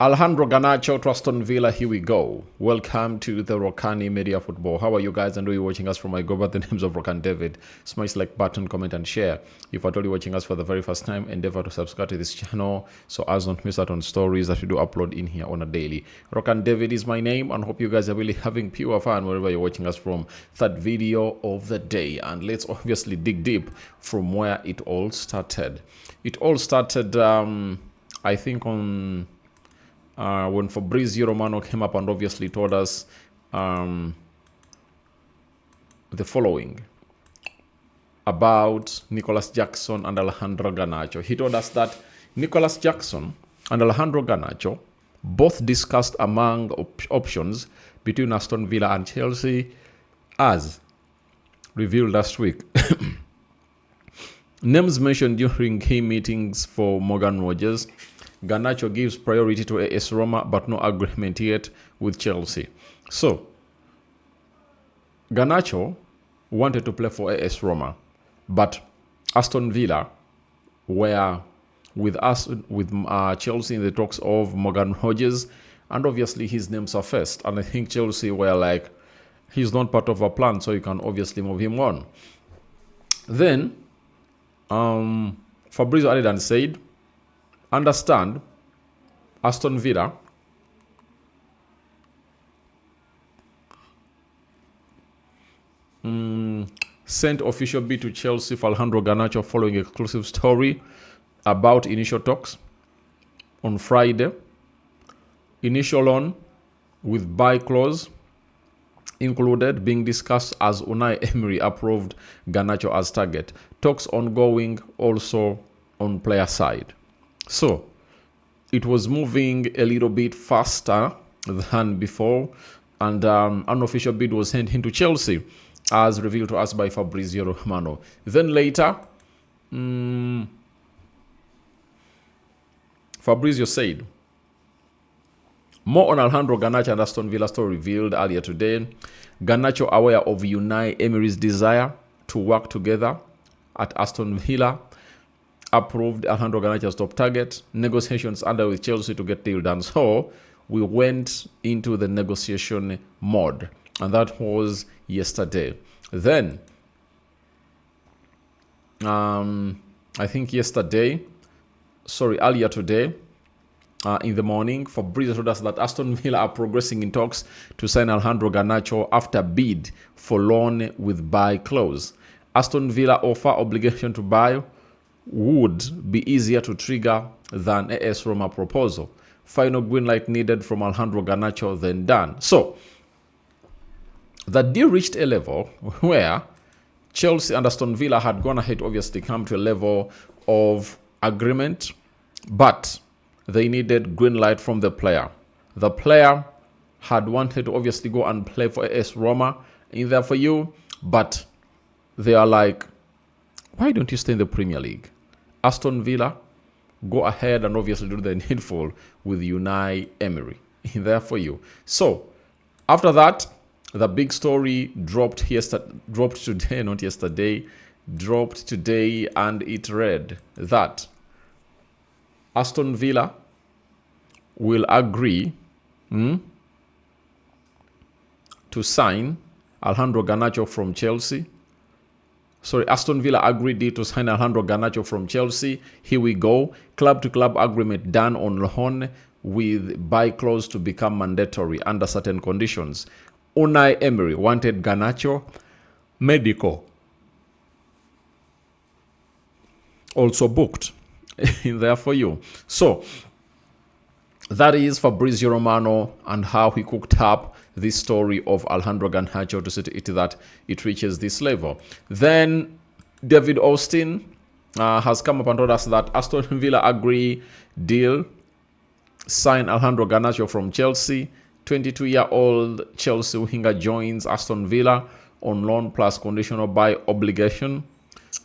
Alejandro Garnacho to Aston Villa, here we go. Welcome to the Rokani Media Football. How are you guys? And are you watching us from? I go by the names of Rokani David. Smash like button, comment and share. If you're watching us for the very first time, endeavor to subscribe to this channel so as not miss out on stories that we do upload in here on a daily. Rokani David is my name, and hope you guys are really having pure fun wherever you're watching us from. Third video of the day, and let's obviously dig deep from where it all started. It all started, I think, on when Fabrizio Romano came up and obviously told us the following about Nicholas Jackson and Alejandro Garnacho. He told us that Nicholas Jackson and Alejandro Garnacho both discussed among options between Aston Villa and Chelsea as revealed last week. Names mentioned during key meetings for Morgan Rogers. Garnacho gives priority to AS Roma, but no agreement yet with Chelsea. So, Garnacho wanted to play for AS Roma, but Aston Villa were with Chelsea in the talks of Morgan Rogers, and obviously his name surfaced. And I think Chelsea were like, he's not part of our plan, so you can obviously move him on. Then, Fabrizio added and said, understand, Aston Villa sent official bid to Chelsea for Alejandro Garnacho following exclusive story about initial talks on Friday. Initial loan with buy clause included being discussed as Unai Emery approved Garnacho as target. Talks ongoing also on player side. So, it was moving a little bit faster than before, and an unofficial bid was sent into Chelsea, as revealed to us by Fabrizio Romano. Then later, Fabrizio said, more on Alejandro Garnacho and Aston Villa story revealed earlier today. Garnacho, aware of Unai Emery's desire to work together at Aston Villa, approved Alejandro Garnacho's top target. Negotiations under with Chelsea to get deal done. So we went into the negotiation mode, and that was yesterday. Then, I think earlier today, in the morning, Fabrizio told us that Aston Villa are progressing in talks to sign Alejandro Garnacho after bid for loan with buy clause. Aston Villa offer obligation to buy would be easier to trigger than AS Roma proposal. Final green light needed from Alejandro Garnacho, then done. So, the deal reached a level where Chelsea and Aston Villa had gone ahead, obviously come to a level of agreement, but they needed green light from the player. The player had wanted to obviously go and play for AS Roma in there for you, but they are like, why don't you stay in the Premier League? Aston Villa, go ahead and obviously do the needful with Unai Emery in there for you. So, after that, the big story dropped today, and it read that Aston Villa will agree to sign Alejandro Garnacho from Chelsea. Aston Villa agreed to sign Alejandro Garnacho from Chelsea. Here we go. Club-to-club agreement done on loan with buy clause to become mandatory under certain conditions. Unai Emery wanted Garnacho. Medical also booked in there for you. So, that is Fabrizio Romano and how he cooked up this story of Alejandro Garnacho to see to it that it reaches this level. Then David Austin has come up and told us that Aston Villa agree deal, sign Alejandro Garnacho from Chelsea. 22-year-old Chelsea winger joins Aston Villa on loan plus conditional buy obligation.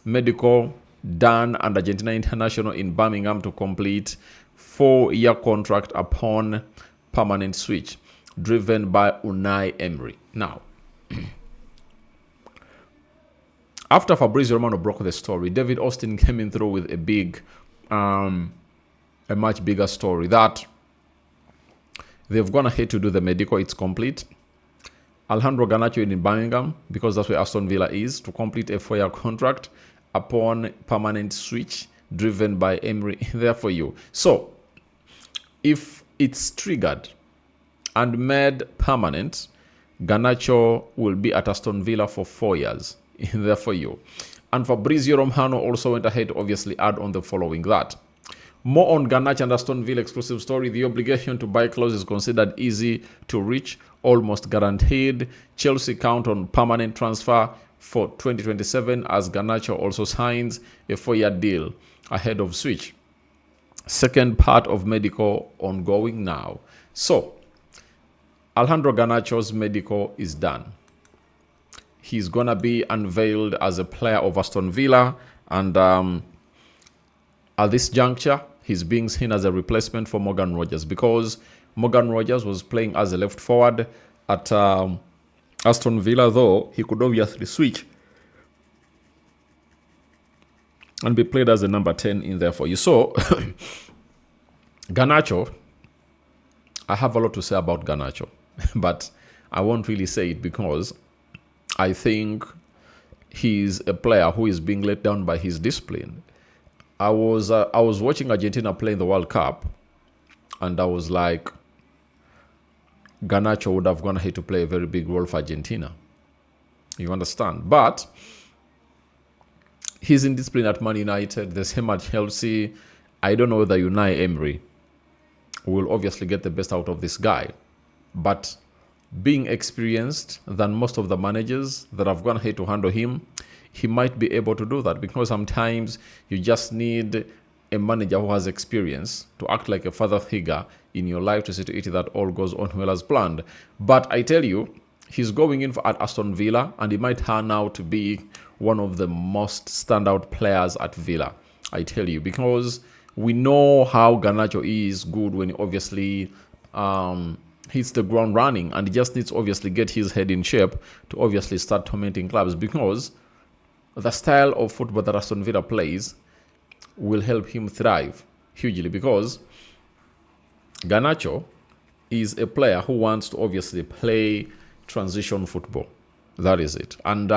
Medical done, and Argentina international in Birmingham to complete 4-year contract upon permanent switch, driven by Unai Emery. Now, after Fabrizio Romano broke the story, David Austin came in through with a much bigger story that They've gone ahead to do the medical. It's complete. Alejandro Garnacho in Birmingham, because that's where Aston Villa is, to complete a 4-year contract upon permanent switch driven by Emery there for you. So, if it's triggered and made permanent, Garnacho will be at Aston Villa for 4 years there for you. And Fabrizio Romano also went ahead to obviously add on the following that. More on Garnacho and Aston Villa exclusive story. The obligation to buy clause is considered easy to reach, almost guaranteed. Chelsea count on permanent transfer for 2027 as Garnacho also signs a 4-year deal ahead of switch. Second part of medical ongoing now. So, Alejandro Garnacho's medical is done. He's going to be unveiled as a player of Aston Villa. And at this juncture, he's being seen as a replacement for Morgan Rogers, because Morgan Rogers was playing as a left forward at Aston Villa, though he could obviously switch and be played as a number 10 in there for you. So, Garnacho, I have a lot to say about Garnacho, but I won't really say it because I think he's a player who is being let down by his discipline. I was watching Argentina play in the World Cup, and I was like, Garnacho would have gone ahead to play a very big role for Argentina. You understand? But he's in discipline at Man United, the same at Chelsea. I don't know whether Unai Emery will obviously get the best out of this guy. But being experienced than most of the managers that have gone ahead to handle him, he might be able to do that, because sometimes you just need a manager who has experience to act like a father figure in your life to see to it that all goes on well as planned. But I tell you, he's going in for at Aston Villa, and he might turn out to be one of the most standout players at Villa. I tell you, because we know how Garnacho is good when he obviously hits the ground running, and he just needs to obviously get his head in shape to obviously start tormenting clubs, because the style of football that Aston Villa plays will help him thrive hugely, because Garnacho is a player who wants to obviously play transition football. That is it. And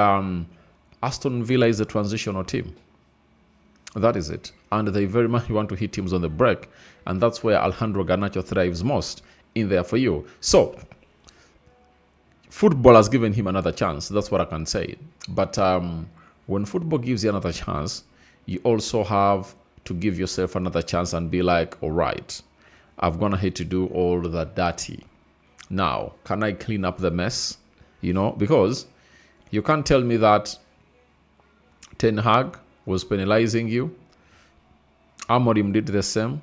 Aston Villa is a transitional team. That is it. And they very much want to hit teams on the break. And that's where Alejandro Garnacho thrives most in there for you. So, football has given him another chance. That's what I can say. But when football gives you another chance, you also have to give yourself another chance and be like, all right, I've gone ahead to do all the dirty. Now, can I clean up the mess? You know, because you can't tell me that Ten Hag was penalizing you. Amorim did the same.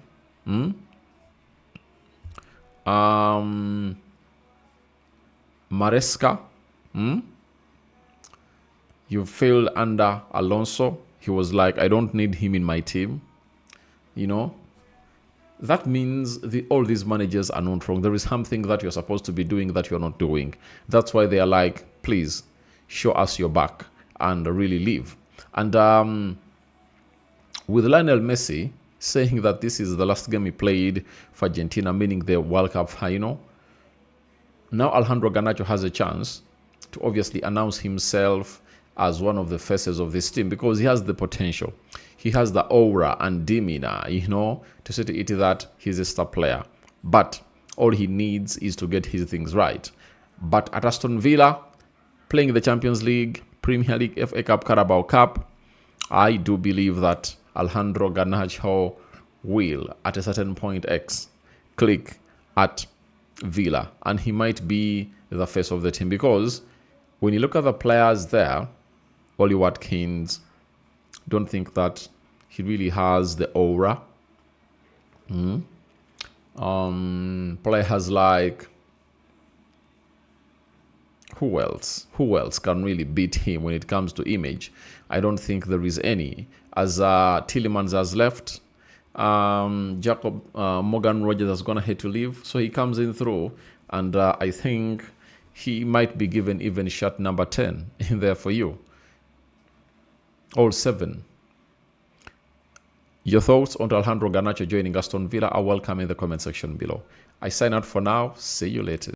Maresca. You failed under Alonso. He was like, I don't need him in my team. You know, that means all these managers are not wrong. There is something that you're supposed to be doing that you're not doing. That's why they are like, please show us your back and really leave. And with Lionel Messi saying that this is the last game he played for Argentina, meaning the World Cup final, now Alejandro Garnacho has a chance to obviously announce himself as one of the faces of this team, because he has the potential. He has the aura and demeanor, you know, to say to it that he's a star player. But all he needs is to get his things right. But at Aston Villa, playing the Champions League, Premier League, FA Cup, Carabao Cup, I do believe that Alejandro Garnacho will, at a certain point X, click at Villa. And he might be the face of the team, because when you look at the players there, Oli Watkins, don't think that he really has the aura. Players like, who else can really beat him when it comes to image? I don't think there is any. As Tielemans has left, Morgan Rogers has gone ahead to leave, so he comes in through, and I think he might be given even shot number 10 in there for you. All 7. Your thoughts on Alejandro Garnacho joining Aston Villa are welcome in the comment section below. I sign out for now. See you later.